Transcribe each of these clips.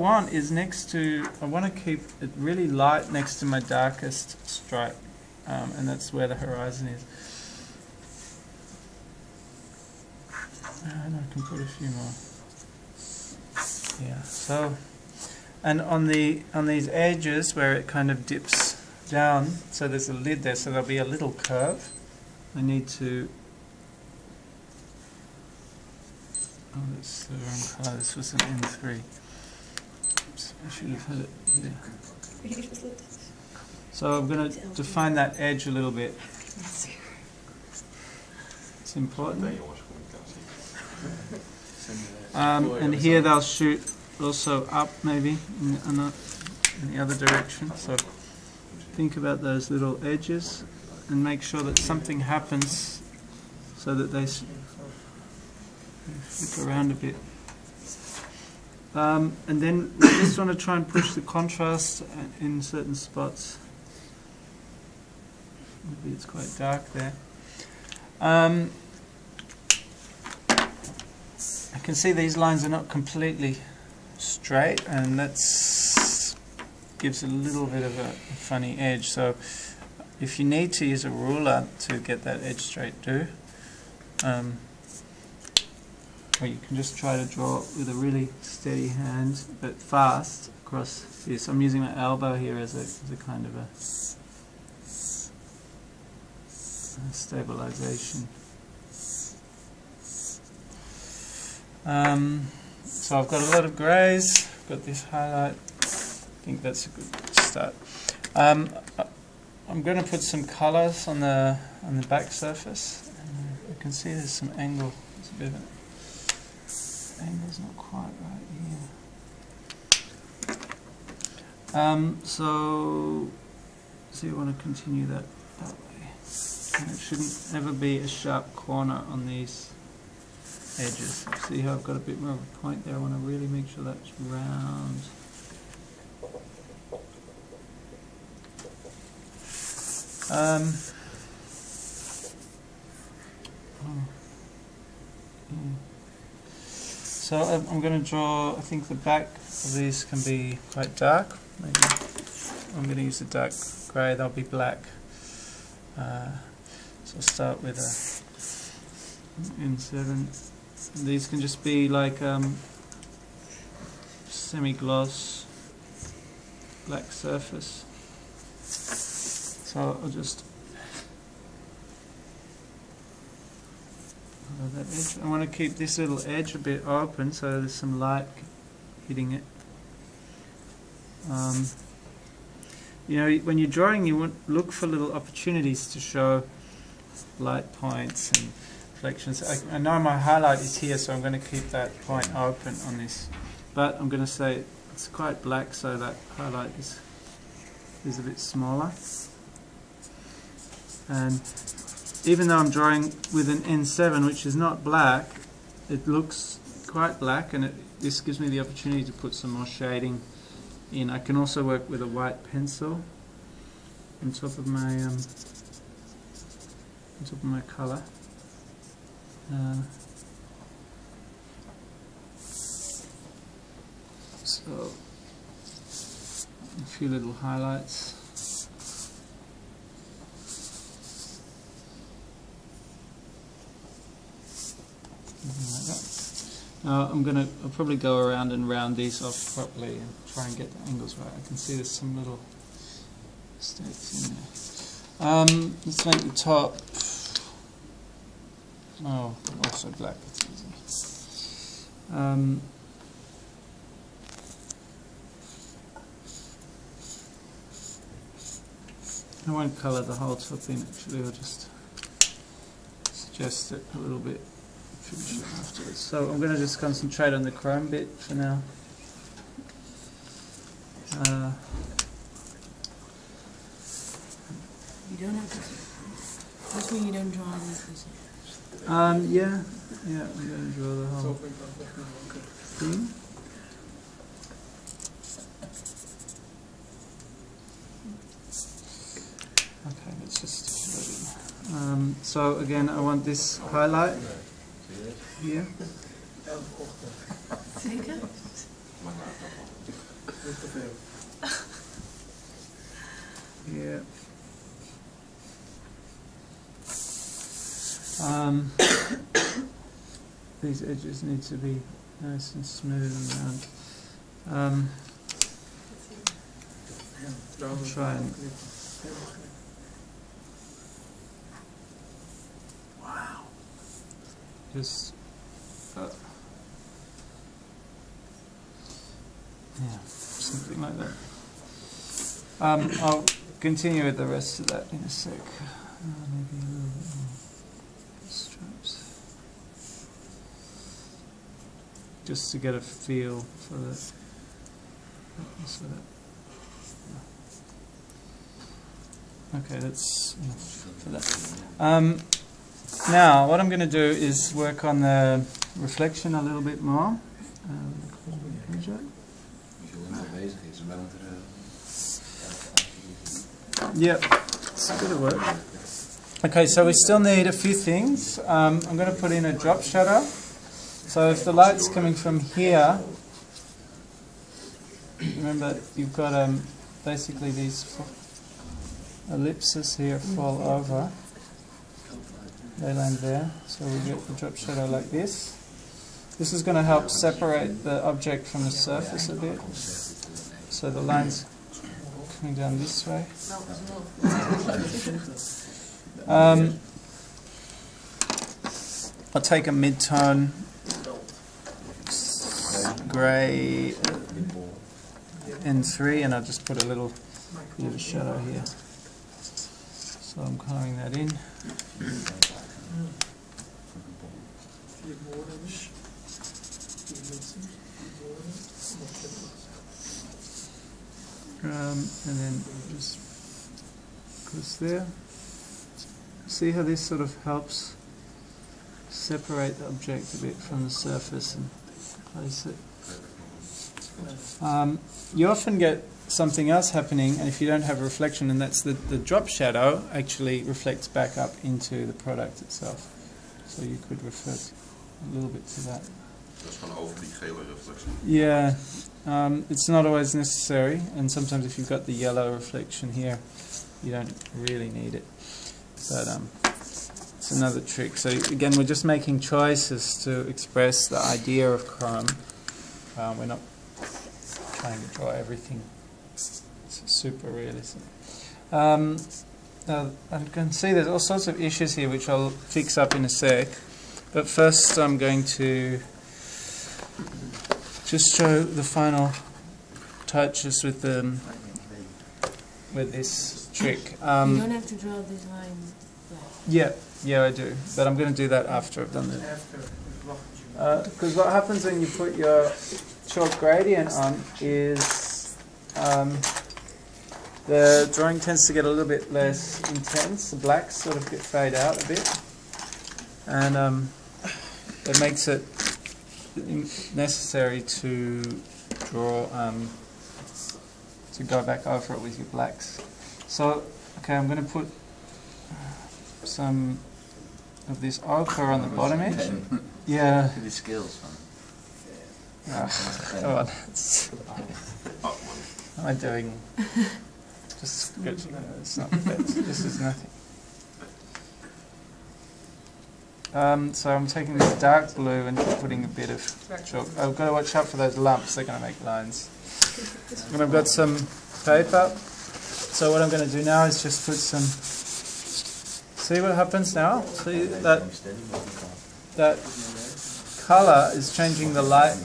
want is I want to keep it really light next to my darkest stripe, and that's where the horizon is. And I can put a few more. Yeah. So, and on these edges where it kind of dips down, so there's a lid there, so there'll be a little curve. I need to. Oh, that's the wrong colour. This was an N3. Oops, I should have had it here. So I'm going to define that edge a little bit. It's important. And here they'll shoot also up, maybe in the other direction. So think about those little edges and make sure that something happens so that they flick around a bit. And then we just want to try and push the contrast in certain spots. Maybe it's quite dark there. I can see these lines are not completely straight, and that gives a little bit of a funny edge. So if you need to use a ruler to get that edge straight, do. Or you can just try to draw it with a really steady hand, but fast across this. I'm using my elbow here as a kind of a stabilization. So I've got a lot of greys. I've got this highlight. I think that's a good start. I'm going to put some colours on the back surface. You can see there's some angle. There's a bit of an angle's not quite right here. So you want to continue that way. And it shouldn't ever be a sharp corner on these edges. See how I've got a bit more of a point there? I want to really make sure that's round. So I'm going to draw, I think the back of these can be quite dark. Maybe I'm going to use the dark grey, they'll be black. So I'll start with a N7. These can just be like semi-gloss black surface. So I'll just that edge. I want to keep this little edge a bit open so there's some light hitting it. You know, when you're drawing, you want look for little opportunities to show light points and reflections. I know my highlight is here, so I'm going to keep that point open on this. But I'm going to say it's quite black, so that highlight is a bit smaller. And even though I'm drawing with an N7, which is not black, it looks quite black, and this gives me the opportunity to put some more shading in. I can also work with a white pencil on top of my colour. So a few little highlights. Like that. Now I'll probably go around and round these off properly and try and get the angles right. I can see there's some little mistakes in there. Let's make the top also black. It's easy. I won't colour the whole top in actually, I'll just suggest it a little bit. Finish it afterwards. So I'm going to just concentrate on the chrome bit for now. You don't have to. That's when you don't draw anything. Yeah, I'm going to draw the whole thing. Okay, let's just so again, I want this highlight here. Zeker? Yeah. These edges need to be nice and smooth and round. I'll try and... Wow. Just... yeah, something like that. I'll continue with the rest of that in a sec. Maybe a little bit more stripes. Just to get a feel for the thickness of it. Okay, that's enough for that. Now, what I'm going to do is work on the reflection a little bit more. Yep, it's a bit of work. Okay, so we still need a few things. I'm going to put in a drop shadow. So if the light's coming from here, remember you've got basically these ellipses here fall over. They land there, so we get the drop shadow like this. This is going to help separate the object from the surface a bit. So the line's coming down this way. I'll take a mid-tone grey N3 and I'll just put a little bit of a shadow here. So I'm colouring that in. And then just goes there. See how this sort of helps separate the object a bit from the surface and place it. You often get something else happening, and if you don't have a reflection, and that's the drop shadow actually reflects back up into the product itself. So you could refer a little bit to that. That's gewoon over die gele reflectie. Yeah, it's not always necessary, and sometimes if you've got the yellow reflection here, you don't really need it. But it's another trick. So again, we're just making choices to express the idea of Chrome. We're not trying to draw everything super realistic. Now I can see there's all sorts of issues here which I'll fix up in a sec. But first I'm going to just show the final touches with this trick. You don't have to draw this line. Yeah, I do. But I'm going to do that after I've done that. Because what happens when you put your chalk gradient on is the drawing tends to get a little bit less intense. The blacks sort of fade out a bit, and it makes it necessary to draw to go back over it with your blacks. So, okay, I'm going to put some of this ochre on the bottom edge. Yeah. The skills, Come on. What am I doing? Just scratching it. It's not bad. This is nothing. So I'm taking this dark blue and putting a bit of chalk. I've got to watch out for those lumps. They're going to make lines. And I've got some paper. So what I'm going to do now is just put some. See what happens now? See that colour is changing the light.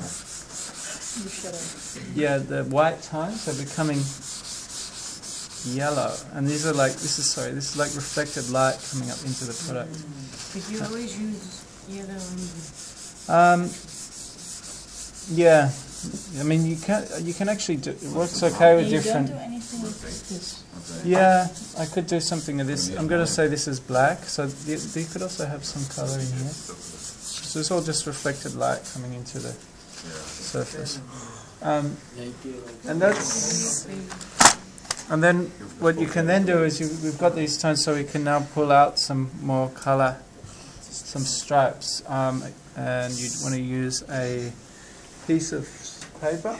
Yeah, the white tones are becoming yellow, and these are like this is like reflected light coming up into the product. But you always use yellow and yeah. I mean you can actually do it works okay with different. You don't do anything with this. Yeah, I could do something with this. I'm going to say this is black, so you could also have some colour in here. So it's all just reflected light coming into the surface. And then what you can then do is we've got these tones, so we can now pull out some more colour, some stripes, and you'd want to use a piece of paper.